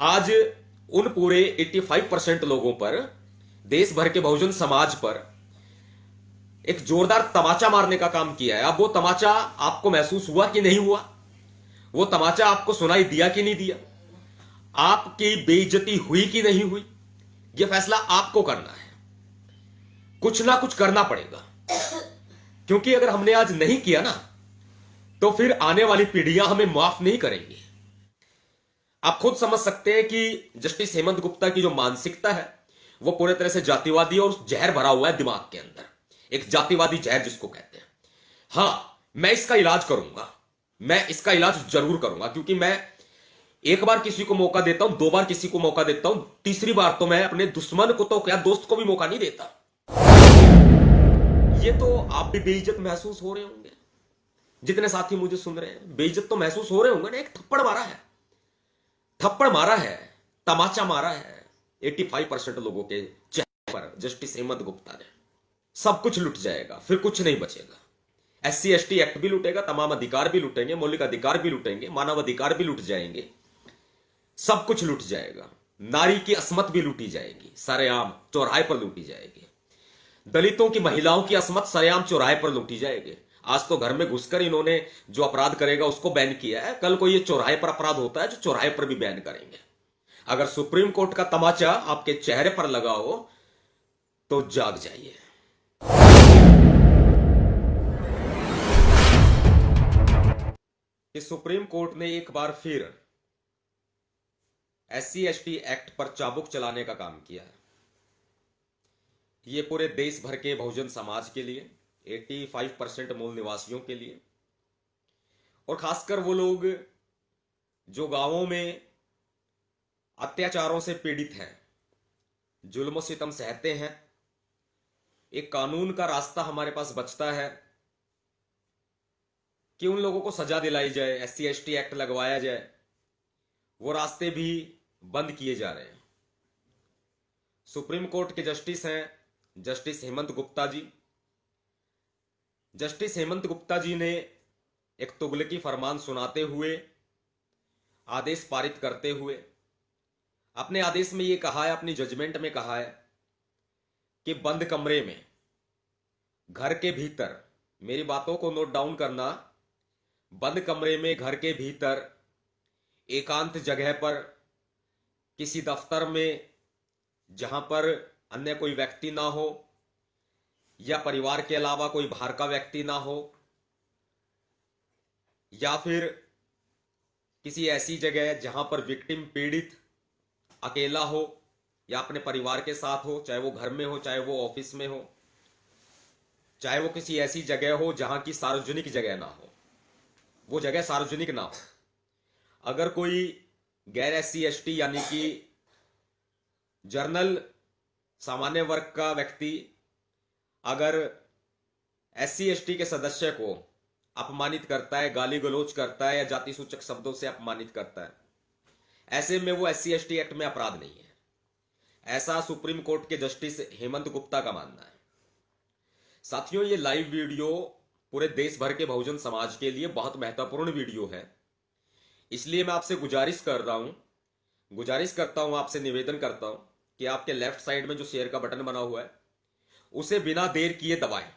आज उन पूरे 85% लोगों पर, देश भर के बहुजन समाज पर एक जोरदार तमाचा मारने का काम किया है। अब वो तमाचा आपको महसूस हुआ कि नहीं हुआ? वो तमाचा आपको सुनाई दिया कि नहीं दिया? आपकी बेइज्जती हुई कि नहीं हुई? यह फैसला आपको करना है। कुछ ना कुछ करना पड़ेगा, क्योंकि अगर हमने आज नहीं किया ना, तो फिर आने वाली पीढ़ियां हमें माफ नहीं करेंगी। आप खुद समझ सकते हैं कि जस्टिस हेमंत गुप्ता की जो मानसिकता है वो पूरे तरह से जातिवादी और जहर भरा हुआ है दिमाग के अंदर, एक जातिवादी जहर जिसको कहते हैं। हां, मैं इसका इलाज करूंगा, मैं इसका इलाज जरूर करूंगा, क्योंकि मैं एक बार किसी को मौका देता हूं, दो बार किसी को मौका देता हूं, तीसरी बार तो मैं अपने दुश्मन को तो क्या दोस्त को भी मौका नहीं देता। ये तो आप भी बेइज्जत महसूस हो रहे होंगे, जितने साथी मुझे सुन रहे हैं बेइज्जत तो महसूस हो रहे होंगे ना। एक थप्पड़ मारा है, थप्पड़ मारा है, तमाचा मारा है 85% लोगों के चेहरे पर जस्टिस हेमंत गुप्ता ने। सब कुछ लुट जाएगा, फिर कुछ नहीं बचेगा। SC ST एक्ट भी लुटेगा, तमाम अधिकार भी लुटेंगे, मौलिक अधिकार भी लुटेंगे, मानव अधिकार भी लुट जाएंगे, सब कुछ लुट जाएगा। नारी की अस्मत भी लूटी जाएगी, सरेआम चौराहे पर लूटी जाएगी। दलितों की, महिलाओं की अस्मत सरेआम चौराहे पर लूटी जाएगी। आज तो घर में घुसकर इन्होंने जो अपराध करेगा उसको बैन किया है, कल को ये चौराहे पर अपराध होता है जो चौराहे पर भी बैन करेंगे। अगर सुप्रीम कोर्ट का तमाचा आपके चेहरे पर लगा हो तो जाग जाइए। कि सुप्रीम कोर्ट ने एक बार फिर SC ST एक्ट पर चाबुक चलाने का काम किया है। ये पूरे देश भर के बहुजन समाज के लिए, 85% मूल निवासियों के लिए, और खासकर वो लोग जो गांवों में अत्याचारों से पीड़ित हैं, जुल्म सितम सहते हैं। एक कानून का रास्ता हमारे पास बचता है कि उन लोगों को सजा दिलाई जाए, SC ST एक्ट लगवाया जाए, वो रास्ते भी बंद किए जा रहे हैं। सुप्रीम कोर्ट के जस्टिस हैं जस्टिस हेमंत गुप्ता जी। जस्टिस हेमंत गुप्ता जी ने एक तुगलकी फरमान सुनाते हुए, आदेश पारित करते हुए अपने आदेश में यह कहा है, अपनी जजमेंट में कहा है कि बंद कमरे में, घर के भीतर, मेरी बातों को नोट डाउन करना, बंद कमरे में, घर के भीतर, एकांत जगह पर, किसी दफ्तर में जहां पर अन्य कोई व्यक्ति ना हो या परिवार के अलावा कोई बाहर का व्यक्ति ना हो, या फिर किसी ऐसी जगह जहां पर विक्टिम, पीड़ित अकेला हो या अपने परिवार के साथ हो, चाहे वो घर में हो, चाहे वो ऑफिस में हो, चाहे वो किसी ऐसी जगह हो जहां की सार्वजनिक जगह ना हो, वो जगह सार्वजनिक ना हो। अगर कोई गैर SC ST यानी कि जर्नल सामान्य वर्ग का व्यक्ति अगर SC ST के सदस्य को अपमानित करता है, गाली गलौज करता है या जाति सूचक शब्दों से अपमानित करता है, ऐसे में वो SC ST एक्ट में अपराध नहीं है। ऐसा सुप्रीम कोर्ट के जस्टिस हेमंत गुप्ता का मानना है। साथियों, ये लाइव वीडियो पूरे देश भर के बहुजन समाज के लिए बहुत महत्वपूर्ण वीडियो है, इसलिए मैं आपसे गुजारिश करता हूं, आपसे निवेदन करता हूं कि आपके लेफ्ट साइड में जो शेयर का बटन बना हुआ है उसे बिना देर किए दबाएं,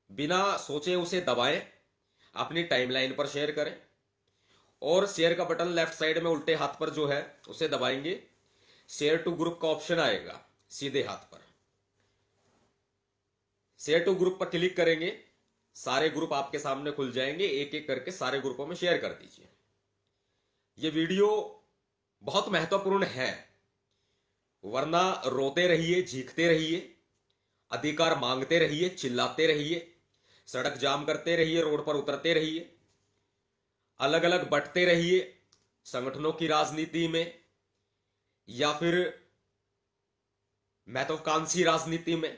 बिना सोचे उसे दबाएं, अपनी टाइमलाइन पर शेयर करें। और शेयर का बटन लेफ्ट साइड में उल्टे हाथ पर जो है उसे दबाएंगे, शेयर टू ग्रुप का ऑप्शन आएगा सीधे हाथ पर, शेयर टू ग्रुप पर क्लिक करेंगे, सारे ग्रुप आपके सामने खुल जाएंगे, एक एक करके सारे ग्रुपों में शेयर कर दीजिए। यह वीडियो बहुत महत्वपूर्ण है, वरना रोते रहिए, चीखते रहिए, अधिकार मांगते रहिए, चिल्लाते रहिए, सड़क जाम करते रहिए, रोड पर उतरते रहिए, अलग अलग बंटते रहिए संगठनों की राजनीति में या फिर महत्वाकांक्षी राजनीति में,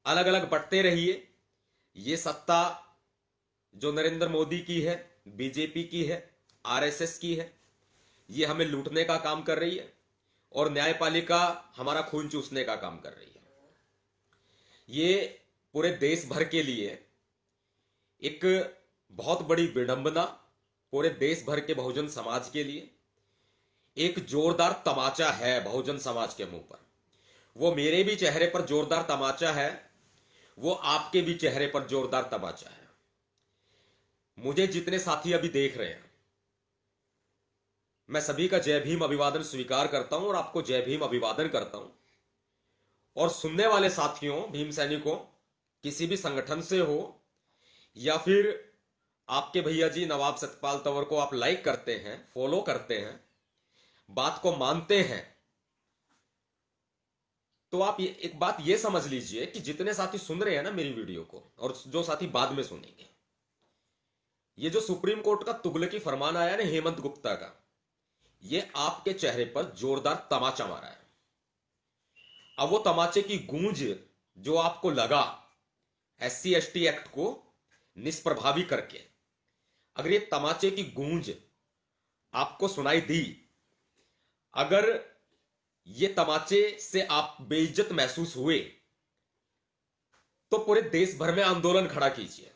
अलग अलग बंटते रहिए। ये सत्ता जो नरेंद्र मोदी की है, बीजेपी की है, RSS की है, ये हमें लूटने का काम कर रही है और न्यायपालिका हमारा खून चूसने का काम कर रही है। ये पूरे देश भर के लिए एक बहुत बड़ी विडंबना, पूरे देश भर के बहुजन समाज के लिए एक जोरदार तमाचा है बहुजन समाज के मुंह पर। वो मेरे भी चेहरे पर जोरदार तमाचा है, वो आपके भी चेहरे पर जोरदार तमाचा है। मुझे जितने साथी अभी देख रहे हैं, मैं सभी का जय भीम अभिवादन स्वीकार करता हूं और आपको जय भीम अभिवादन करता हूं। और सुनने वाले साथियों, भीम सैनिकों, किसी भी संगठन से हो या फिर आपके भैया जी नवाब सतपाल तंवर को आप लाइक करते हैं, फॉलो करते हैं, बात को मानते हैं, तो आप एक बात ये समझ लीजिए कि जितने साथी सुन रहे हैं ना मेरी वीडियो को, और जो साथी बाद में सुनेंगे, ये जो सुप्रीम कोर्ट का तुगलकी फरमान आया ना हेमंत गुप्ता का, ये आपके चेहरे पर जोरदार तमाचा मारा है। अब वो तमाचे की गूंज जो आपको लगा SC ST एक्ट को निष्प्रभावी करके, अगर ये तमाचे की गूंज आपको सुनाई दी, अगर ये तमाचे से आप बेइज्जत महसूस हुए, तो पूरे देश भर में आंदोलन खड़ा कीजिए।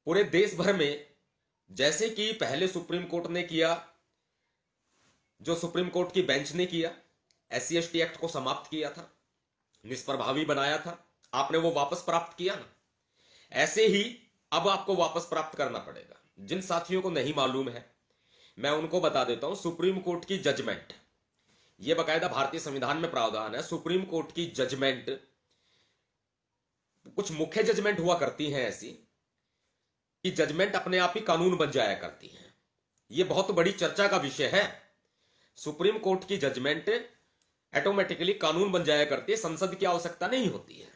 पूरे देश भर में, जैसे कि पहले सुप्रीम कोर्ट ने किया, जो सुप्रीम कोर्ट की बेंच ने किया, SC ST एक्ट को समाप्त किया था, निष्प्रभावी बनाया था, आपने वो वापस प्राप्त किया ना, ऐसे ही अब आपको वापस प्राप्त करना पड़ेगा। जिन साथियों को नहीं मालूम है, मैं उनको बता देता हूं, सुप्रीम कोर्ट की जजमेंट, ये बकायदा भारतीय संविधान में प्रावधान है, सुप्रीम कोर्ट की जजमेंट, कुछ मुख्य जजमेंट हुआ करती हैं ऐसी कि जजमेंट अपने आप ही कानून बन जाया करती हैं। यह बहुत बड़ी चर्चा का विषय है। सुप्रीम कोर्ट की जजमेंट ऑटोमेटिकली कानून बन जाया करती है, संसद की आवश्यकता नहीं होती है,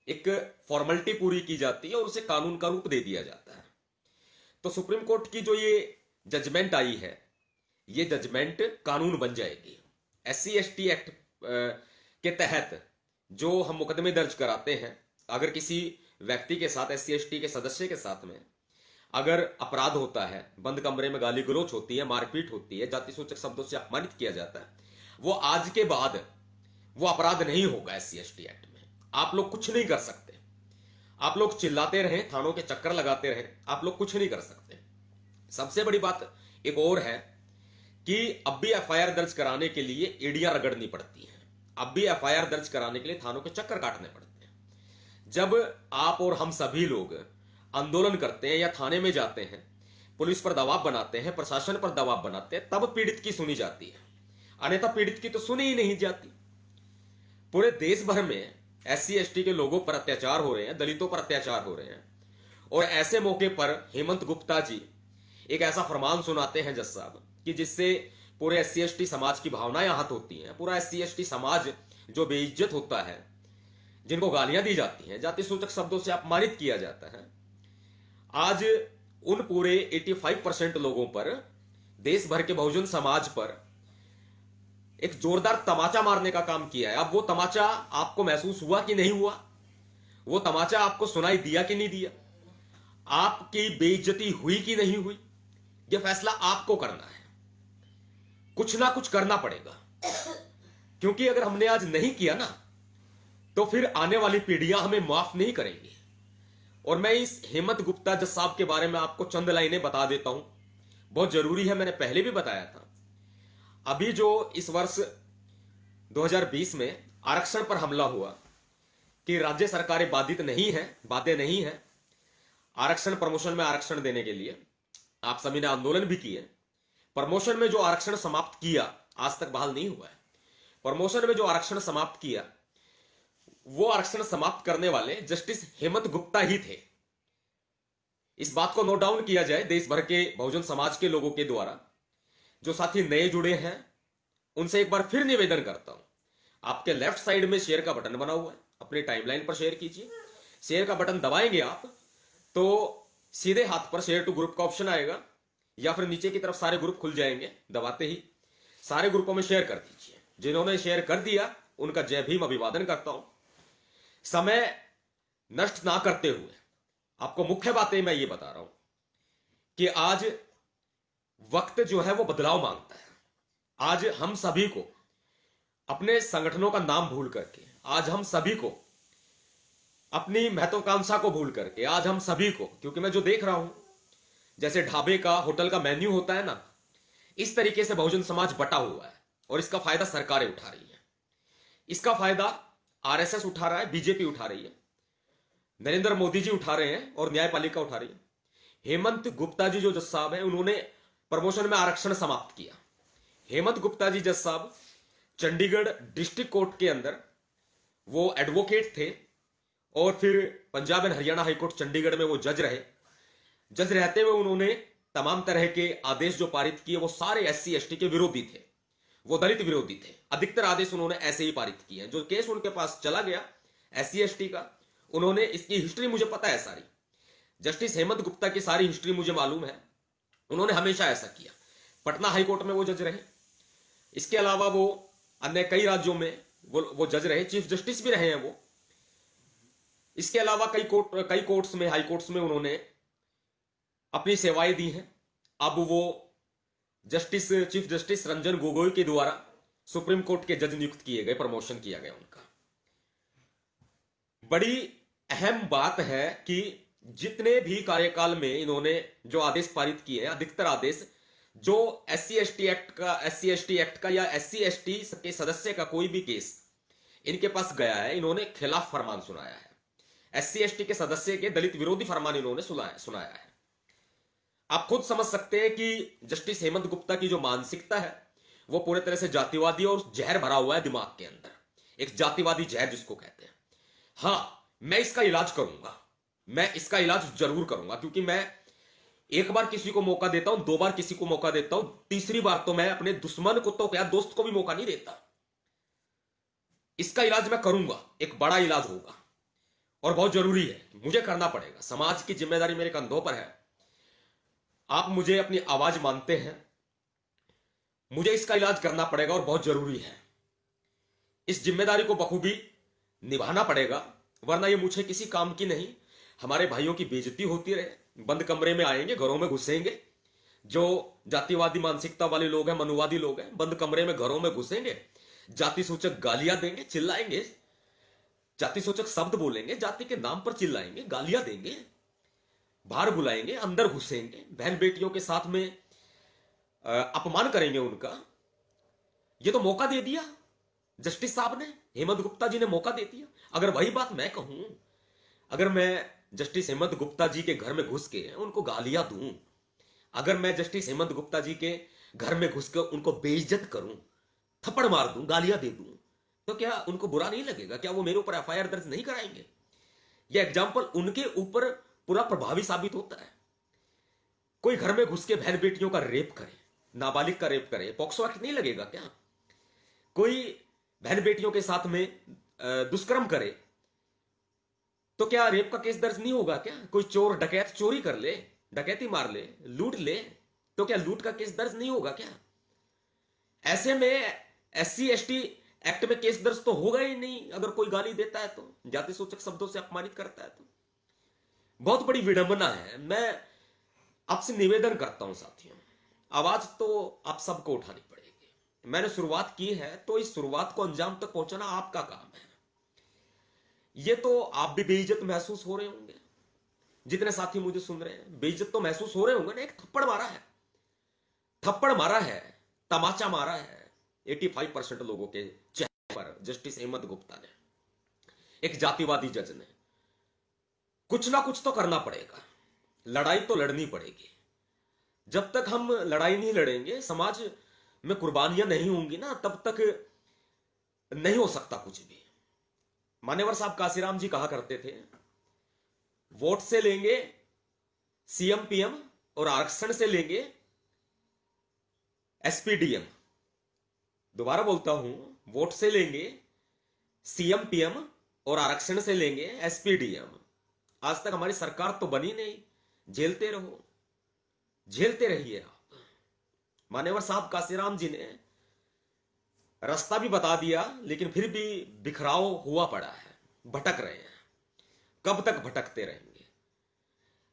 एक फॉर्मेलिटी पूरी की जाती है और उसे कानून का रूप दे दिया जाता है। तो सुप्रीम कोर्ट की जो ये जजमेंट आई है, ये जजमेंट कानून बन जाएगी। SC ST एक्ट के तहत जो हम मुकदमे दर्ज कराते हैं, अगर किसी व्यक्ति के साथ, SC ST के सदस्य के साथ में अगर अपराध होता है, बंद कमरे में गाली गलौच होती है, मारपीट होती है, जाति सूचक शब्दों से अपमानित किया जाता है, वो आज के बाद वो अपराध नहीं होगा SC ST एक्ट में। आप लोग कुछ नहीं कर सकते, आप लोग चिल्लाते रहें, थानों के चक्कर लगाते रहें, आप लोग कुछ नहीं कर सकते। सबसे बड़ी बात एक और है कि अब भी FIR दर्ज कराने के लिए एड़ियां रगड़नी पड़ती हैं, अब भी FIR दर्ज कराने के लिए थानों के चक्कर काटने पड़ते हैं। जब आप और हम सभी लोग आंदोलन करते हैं या थाने में जाते हैं, पुलिस पर दबाव बनाते हैं, प्रशासन पर दबाव बनाते हैं, तब पीड़ित की सुनी जाती है, अन्यथा पीड़ित की तो सुनी ही नहीं जाती। पूरे देश भर में SC ST के लोगों पर अत्याचार हो रहे हैं, दलितों पर अत्याचार हो रहे हैं, और ऐसे मौके पर हेमंत गुप्ता जी एक ऐसा फरमान सुनाते हैं जज साहब कि जिससे पूरे SC ST समाज की भावनाएं आहत होती हैं। पूरा SC ST समाज जो बेइज्जत होता है, जिनको गालियां दी जाती हैं, जाति सूचक शब्दों से अपमानित किया जाता है, आज उन पूरे 85% लोगों पर, देश भर के बहुजन समाज पर एक जोरदार तमाचा मारने का काम किया है। अब वो तमाचा आपको महसूस हुआ कि नहीं हुआ? वो तमाचा आपको सुनाई दिया कि नहीं दिया? आपकी बेइज्जती हुई कि नहीं हुई? यह फैसला आपको करना है। कुछ ना कुछ करना पड़ेगा, क्योंकि अगर हमने आज नहीं किया ना, तो फिर आने वाली पीढ़ियां हमें माफ नहीं करेंगी। और मैं इस हेमंत गुप्ता जज साहब के बारे में आपको चंद लाइनें बता देता हूं, बहुत जरूरी है, मैंने पहले भी बताया था। अभी जो इस वर्ष 2020 में आरक्षण पर हमला हुआ कि राज्य सरकारें बाधित नहीं है, बाध्य नहीं है आरक्षण, प्रमोशन में आरक्षण देने के लिए, आप सभी ने आंदोलन भी किए। प्रमोशन में जो आरक्षण समाप्त किया, आज तक बहाल नहीं हुआ है। प्रमोशन में जो आरक्षण समाप्त किया, वो आरक्षण समाप्त करने वाले जस्टिस हेमंत गुप्ता ही थे। इस बात को नोट डाउन किया जाए देश भर के बहुजन समाज के लोगों के द्वारा। जो साथी नए जुड़े हैं, उनसे एक बार फिर निवेदन करता हूं, आपके लेफ्ट साइड में शेयर का बटन बना हुआ है, अपनी टाइमलाइन पर शेयर कीजिए। शेयर का बटन दबाएंगे आप तो सीधे हाथ पर शेयर टू ग्रुप का ऑप्शन आएगा, या फिर नीचे की तरफ सारे ग्रुप खुल जाएंगे। दबाते ही सारे ग्रुपों में शेयर कर दीजिए। जिन्होंने शेयर कर दिया, उनका जय भीम अभिवादन करता हूं। समय नष्ट ना करते हुए आपको मुख्य बातें मैं ये बता रहा हूं कि आज वक्त जो है वो बदलाव मांगता है। आज हम सभी को अपने संगठनों का नाम भूल करके, आज हम सभी को अपनी महत्वाकांक्षा को भूल करके, आज हम सभी को, क्योंकि मैं जो देख रहा हूं, जैसे ढाबे का, होटल का मेन्यू होता है ना, इस तरीके से बहुजन समाज बटा हुआ है और इसका फायदा सरकारें उठा रही हैं। इसका फायदा आरएसएस उठा रहा है, बीजेपी उठा रही है, नरेंद्र मोदी जी उठा रहे हैं और न्यायपालिका उठा रही है। हेमंत गुप्ता जी जो जज साहब हैं, उन्होंने प्रमोशन में आरक्षण समाप्त किया। हेमंत गुप्ता जी जज साहब चंडीगढ़ डिस्ट्रिक्ट कोर्ट के अंदर वो एडवोकेट थे और फिर पंजाब एंड हरियाणा हाईकोर्ट चंडीगढ़ में वो जज रहे। जज रहते हुए उन्होंने तमाम तरह के आदेश जो पारित किए वो सारे एससी एसटी के विरोधी थे, वो दलित विरोधी थे। अधिकतर आदेश उन्होंने ऐसे ही पारित किए हैं। जो केस उनके पास चला गया एससी एसटी का, उन्होंने इसकी हिस्ट्री मुझे पता है सारी, जस्टिस हेमंत गुप्ता की सारी हिस्ट्री मुझे मालूम है। उन्होंने हमेशा ऐसा किया। पटना हाईकोर्ट में वो जज रहे, इसके अलावा वो अन्य कई राज्यों में वो जज रहे, चीफ जस्टिस भी रहे हैं वो। इसके अलावा कई कोर्ट्स में, हाई कोर्ट्स में उन्होंने अपनी सेवाएं दी हैं। अब वो चीफ जस्टिस रंजन गोगोई के द्वारा सुप्रीम कोर्ट के जज नियुक्त किए गए, प्रमोशन किया गया उनका। बड़ी अहम बात है कि जितने भी कार्यकाल में इन्होंने जो आदेश पारित किए हैं, अधिकतर आदेश जो एससी एसटी एक्ट का या एससी एसटी के सदस्य का कोई भी केस इनके पास गया है, इन्होंने खिलाफ फरमान सुनाया है। एससी एसटी के सदस्य के दलित विरोधी फरमान इन्होंने सुनाया है। आप खुद समझ सकते हैं कि जस्टिस हेमंत गुप्ता की जो मानसिकता है वो पूरे तरह से जातिवादी और जहर भरा हुआ है दिमाग के अंदर, एक जातिवादी जहर जिसको कहते हैं। हां, मैं इसका इलाज करूंगा, मैं इसका इलाज जरूर करूंगा, क्योंकि मैं एक बार किसी को मौका देता हूं, दो बार किसी को मौका देता हूं, तीसरी बार तो मैं अपने दुश्मन को तो क्या दोस्त को भी मौका नहीं देता। इसका इलाज मैं करूंगा, एक बड़ा इलाज होगा और बहुत जरूरी है, मुझे करना पड़ेगा। समाज की जिम्मेदारी मेरे कंधों पर है। आप मुझे अपनी आवाज मानते हैं, मुझे इसका इलाज करना पड़ेगा और बहुत जरूरी है। इस जिम्मेदारी को बखूबी निभाना पड़ेगा, वरना ये मुझे किसी काम की नहीं। हमारे भाइयों की बेइज्जती होती रहे, बंद कमरे में आएंगे, घरों में घुसेंगे। जो जातिवादी मानसिकता वाले लोग हैं, मनुवादी लोग हैं, बंद कमरे में घरों में घुसेंगे, जाति सूचक गालियां देंगे, चिल्लाएंगे, जाति सूचक शब्द बोलेंगे, जाति के नाम पर चिल्लाएंगे, गालियां देंगे, बाहर बुलाएंगे, अंदर घुसेंगे, बहन बेटियों के साथ में अपमान करेंगे उनका। ये तो मौका दे दिया जस्टिस साहब ने, हेमंत गुप्ता जी ने मौका दे दिया। अगर वही बात मैं कहूं, अगर मैं जस्टिस हेमंत गुप्ता जी के घर में घुस के उनको गालियां दूं, अगर मैं जस्टिस हेमंत गुप्ता जी के घर में घुस के उनको बेइज्जत करूं, थप्पड़ मार दूं, गालियां दे दूं, तो क्या उनको बुरा नहीं लगेगा? क्या वो मेरे ऊपर एफआईआर दर्ज नहीं कराएंगे? यह एग्जाम्पल उनके ऊपर पूरा प्रभावी साबित होता है। कोई घर में घुस के बहन बेटियों का रेप करे, नाबालिग का रेप करे, पॉक्सो एक्ट नहीं लगेगा क्या? कोई बहन बेटियों के साथ में दुष्कर्म करे तो क्या रेप का केस दर्ज नहीं होगा क्या? कोई चोर डकैत चोरी कर ले, डकैती मार ले, लूट ले, तो क्या लूट का केस दर्ज नहीं होगा क्या? ऐसे में एससी एसटी एक्ट में केस दर्ज तो होगा ही नहीं अगर कोई गाली देता है तो, जाति सूचक शब्दों से अपमानित करता है तो। बहुत बड़ी विडंबना है। मैं आपसे निवेदन करता हूं साथियों, आवाज तो आप सबको उठानी पड़ेगी। मैंने शुरुआत की है तो इस शुरुआत को अंजाम तक पहुंचाना आपका काम है। ये तो आप भी बेइज्जत महसूस हो रहे होंगे, जितने साथी मुझे सुन रहे हैं बेइज्जत तो महसूस हो रहे होंगे ना। एक थप्पड़ मारा है, थप्पड़ मारा है, तमाचा मारा है 85% लोगों के चेहरे पर जस्टिस हेमंत गुप्ता ने, एक जातिवादी जज ने। कुछ ना कुछ तो करना पड़ेगा, लड़ाई तो लड़नी पड़ेगी। जब तक हम लड़ाई नहीं लड़ेंगे, समाज में कुर्बानियां नहीं होंगी ना, तब तक नहीं हो सकता कुछ भी। मान्यवर साहब काशीराम जी कहा करते थे, वोट से लेंगे सीएम पीएम और आरक्षण से लेंगे एसपीडीएम। दोबारा बोलता हूं, वोट से लेंगे सीएम पीएम और आरक्षण से लेंगे एसपीडीएम। आज तक हमारी सरकार तो बनी नहीं, झेलते रहो, झेलते रहिए आप। मान्यवर साहब काशीराम जी ने रास्ता भी बता दिया, लेकिन फिर भी बिखराव हुआ पड़ा है, भटक रहे हैं। कब तक भटकते रहेंगे?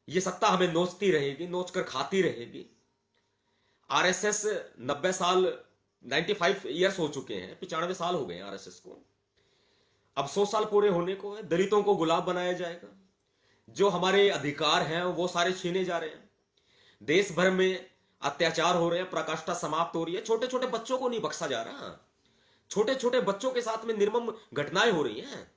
ये सत्ता हमें नोचती रहेगी, नोचकर खाती रहेगी। आरएसएस 90 साल 95 ईयर्स हो चुके हैं, 95 साल हो गए हैं आरएसएस को। अब 100 साल पूरे होने को है। दलितों को गुलाम बनाया जाएगा, जो हमारे अधिकार हैं वो सारे छीने जा रहे हैं। देश भर में अत्याचार हो रहे हैं, पराकाष्ठा समाप्त हो रही है। छोटे छोटे बच्चों को नहीं बख्शा जा रहा, छोटे छोटे बच्चों के साथ में निर्मम घटनाएं हो रही हैं,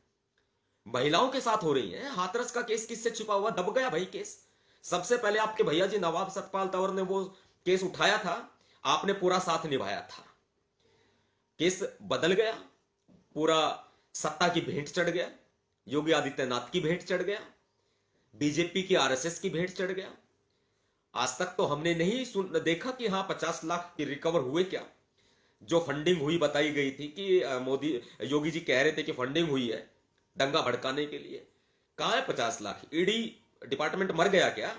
महिलाओं के साथ हो रही हैं। हाथरस का केस किससे छिपा हुआ? दब गया भाई केस। सबसे पहले आपके भैया जी नवाब सतपाल तंवर ने वो केस उठाया था, आपने पूरा साथ निभाया था। केस बदल गया, पूरा सत्ता की भेंट चढ़ गया, योगी आदित्यनाथ की भेंट चढ़ गया, बीजेपी की आरएसएस की भेंट चढ़ गया। आज तक तो हमने नहीं देखा कि हां 50 लाख की रिकवर हुए क्या। जो फंडिंग हुई बताई गई थी कि मोदी योगी जी कह रहे थे कि फंडिंग हुई है दंगा भड़काने के लिए, कहां है 50 लाख? ईडी डिपार्टमेंट मर गया क्या?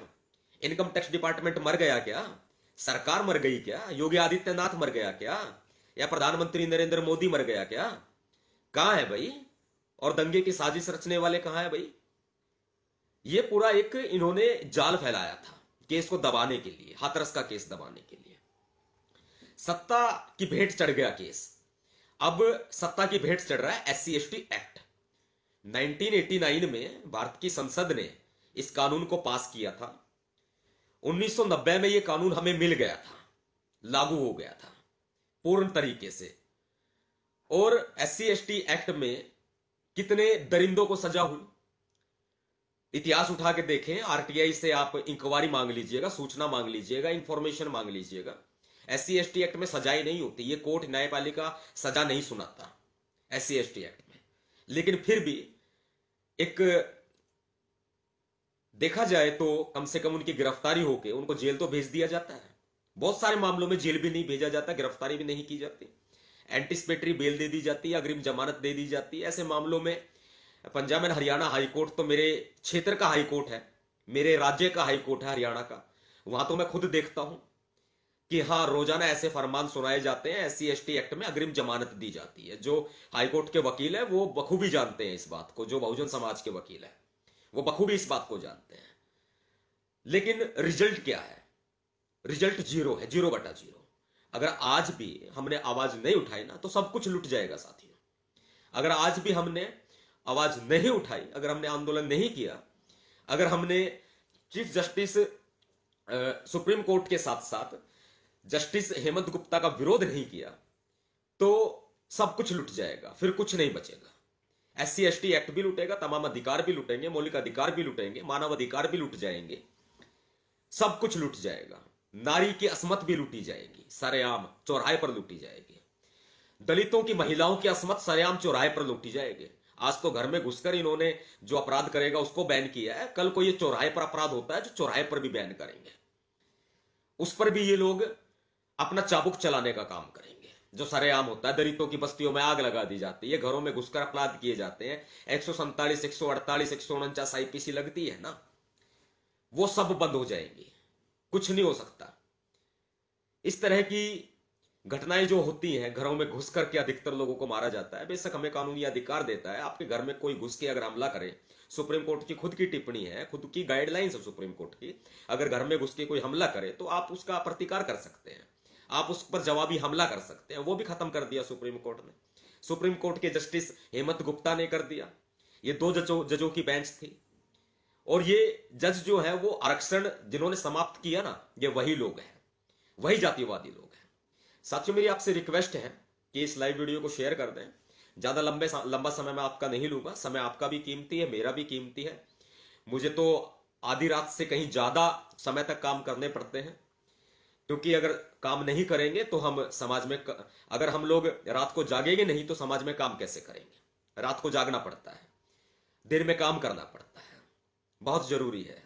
इनकम टैक्स डिपार्टमेंट मर गया क्या? सरकार मर गई क्या? योगी आदित्यनाथ मर गया क्या? या प्रधानमंत्री नरेंद्र मोदी मर गया क्या? कहां है भाई? और दंगे की साजिश रचने वाले कहां है भाई? ये पूरा एक इन्होंने जाल फैलाया था केस को दबाने के लिए, हाथरस का केस दबाने के लिए। सत्ता की भेंट चढ़ गया केस। अब सत्ता की भेंट चढ़ रहा है एससी एसटी एक्ट। 1989 में भारत की संसद ने इस कानून को पास किया था। 1990 में यह कानून हमें मिल गया था, लागू हो गया था पूर्ण तरीके से। और एससी एसटी एक्ट में कितने दरिंदों को सजा हुई, इतिहास उठा के देखें। आरटीआई से आप इंक्वायरी मांग लीजिएगा, सूचना मांग लीजिएगा, इंफॉर्मेशन मांग लीजिएगा। एससी एसटी एक्ट में सजाएं नहीं होती, ये कोर्ट न्यायपालिका सजा नहीं सुनाता एससी एसटी एक्ट में। लेकिन फिर भी एक देखा जाए तो कम से कम उनकी गिरफ्तारी होके उनको जेल तो भेज दिया जाता है। बहुत सारे मामलों में जेल भी नहीं भेजा जाता, गिरफ्तारी भी नहीं की जाती, एंटिसिपेटरी बेल दे दी जाती है, अग्रिम जमानत दे दी जाती है। ऐसे मामलों में पंजाब एंड हरियाणा हाईकोर्ट तो मेरे क्षेत्र का हाईकोर्ट है, मेरे राज्य का हाईकोर्ट है हरियाणा का। वहां तो मैं खुद देखता हूं कि हां रोजाना ऐसे फरमान सुनाए जाते हैं, एससी एसटी एक्ट में अग्रिम जमानत दी जाती है। जो हाईकोर्ट के वकील है वो बखूबी जानते हैं इस बात को, जो बहुजन समाज के वकील है वो बखूबी इस बात को जानते हैं। लेकिन रिजल्ट क्या है? रिजल्ट जीरो है, 0/0। अगर आज भी हमने आवाज नहीं उठाई ना तो सब कुछ लुट जाएगा साथियों। अगर आज भी हमने आवाज नहीं उठाई, अगर हमने आंदोलन नहीं किया, अगर हमने चीफ जस्टिस सुप्रीम कोर्ट के साथ साथ जस्टिस हेमंत गुप्ता का विरोध नहीं किया, तो सब कुछ लुट जाएगा, फिर कुछ नहीं बचेगा। एससी एसटी एक्ट भी लुटेगा, तमाम अधिकार भी लुटेंगे, मौलिक अधिकार भी लुटेंगे, मानव अधिकार भी लुट जाएंगे, सब कुछ लुट जाएगा। नारी की असमत भी लुटी जाएगी, सरेआम चौराहे पर लुटी जाएगी। दलितों की, महिलाओं की असमत सरेआम चौराहे पर लुटी जाएगी। आज तो घर में घुसकर इन्होंने जो अपराध करेगा उसको बैन किया है, कल को ये चौराहे पर अपराध होता है जो चौराहे पर भी बैन करेंगे, उस पर भी ये लोग अपना चाबुक चलाने का काम करेंगे। जो सरेआम होता है, दलितों की बस्तियों में आग लगा दी जाती है, घरों में घुसकर अपराध किए जाते हैं, 147, 148, 149 आईपीसी लगती है ना, वो सब बंद हो जाएंगी, कुछ नहीं हो सकता। इस तरह की घटनाएं जो होती हैं, घरों में घुस करके अधिकतर लोगों को मारा जाता है। बेशक हमें कानूनी अधिकार देता है, आपके घर में कोई घुस के अगर हमला करे, सुप्रीम कोर्ट की खुद की टिप्पणी है, खुद की गाइडलाइंस है सुप्रीम कोर्ट की, अगर घर में घुस के कोई हमला करे तो आप उसका प्रतिकार कर सकते हैं, आप उस पर जवाबी हमला कर सकते हैं। वो भी खत्म कर दिया सुप्रीम कोर्ट ने। सुप्रीम कोर्ट के जस्टिस हेमंत गुप्ता ने कर दिया। ये 2 जजों की बेंच थी, और ये जज जो है वो आरक्षण जिन्होंने समाप्त किया ना, ये वही लोग हैं, वही जातिवादी लोग हैं। साथियों, मेरी आपसे रिक्वेस्ट है कि इस लाइव वीडियो को शेयर कर दें। ज्यादा लंबा समय मैं आपका नहीं लूंगा, समय आपका भी कीमती है, मेरा भी कीमती है। मुझे तो आधी रात से कहीं ज्यादा समय तक काम करने पड़ते हैं, क्योंकि अगर काम नहीं करेंगे तो हम समाज में, अगर हम लोग रात को जागेंगे नहीं तो समाज में काम कैसे करेंगे? रात को जागना पड़ता है, दिन में काम करना पड़ता है, बहुत जरूरी है,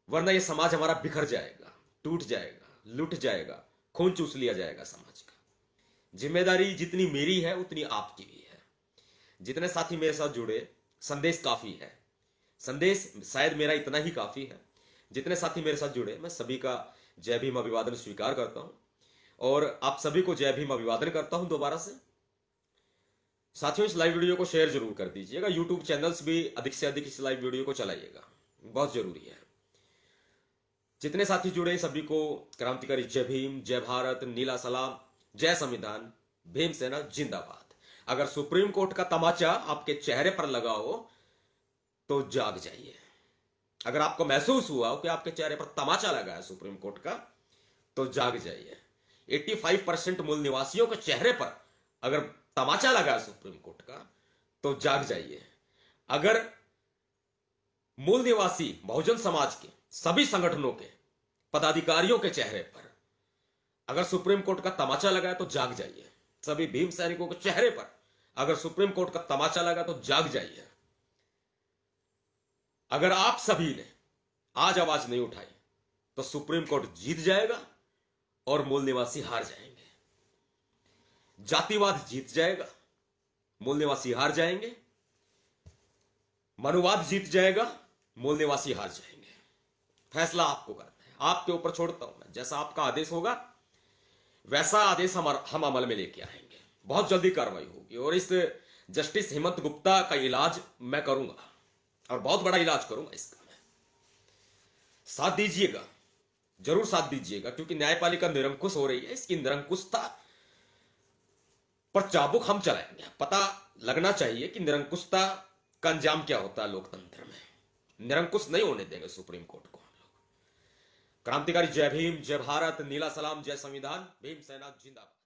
वरना यह समाज हमारा बिखर जाएगा, टूट जाएगा, लुट जाएगा, खून चूस लिया जाएगा समाज का। जिम्मेदारी जितनी मेरी है उतनी आपकी भी है। जितने साथी मेरे साथ जुड़े, संदेश काफी है, संदेश शायद मेरा इतना ही काफी है। जितने साथी मेरे साथ जुड़े, मैं सभी का जय भीम अभिवादन स्वीकार करता हूं, और आप सभी को जय भीम अभिवादन करता हूं दोबारा से। साथियों, इस लाइव वीडियो को शेयर जरूर कर दीजिएगा, यूट्यूब चैनल्स भी अधिक से अधिक इस लाइव वीडियो को चलाइएगा, बहुत जरूरी है। जितने साथी जुड़े सभी को क्रांतिकारी जय भीम, जय भारत, नीला सलाम, जय संविधान, भीमसेना जिंदाबाद। अगर सुप्रीम कोर्ट का तमाचा आपके चेहरे पर लगा हो तो जाग जाइए। अगर आपको महसूस हुआ हो कि आपके चेहरे पर तमाचा लगा है सुप्रीम कोर्ट का, तो जाग जाइए। 85% मूल निवासियों के चेहरे पर अगर तमाचा लगा सुप्रीम कोर्ट का, तो जाग जाइए। अगर मूल निवासी बहुजन समाज के सभी संगठनों के पदाधिकारियों के चेहरे पर अगर सुप्रीम कोर्ट का तमाचा लगा है, तो जाग जाइए। सभी भीम सैनिकों के चेहरे पर अगर सुप्रीम कोर्ट का तमाचा लगा, तो जाग जाइए। अगर आप सभी ने आज आवाज नहीं उठाई, तो सुप्रीम कोर्ट जीत जाएगा और मूल निवासी हार जाएंगे। जातिवाद जीत जाएगा, मूल निवासी हार जाएंगे। मनुवाद जीत जाएगा, मूल निवासी हार जाएंगे। फैसला आपको करना है, आपके ऊपर छोड़ता हूं मैं। जैसा आपका आदेश होगा वैसा आदेश हम अमल में लेके आएंगे। बहुत जल्दी कार्रवाई होगी और इस जस्टिस हेमंत गुप्ता का इलाज मैं करूंगा और बहुत बड़ा इलाज करूंगा इसका। मैं साथ दीजिएगा, जरूर साथ दीजिएगा, क्योंकि न्यायपालिका निरंकुश हो रही है। इसकी निरंकुशता पर चाबुक हम चलाएंगे। पता लगना चाहिए कि निरंकुशता का अंजाम क्या होता है लोकतंत्र में। निरंकुश नहीं होने देंगे सुप्रीम कोर्ट को हम लोग। क्रांतिकारी जय भीम, जय भारत, नीला सलाम, जय संविधान, भीम सेना जिंदाबाद।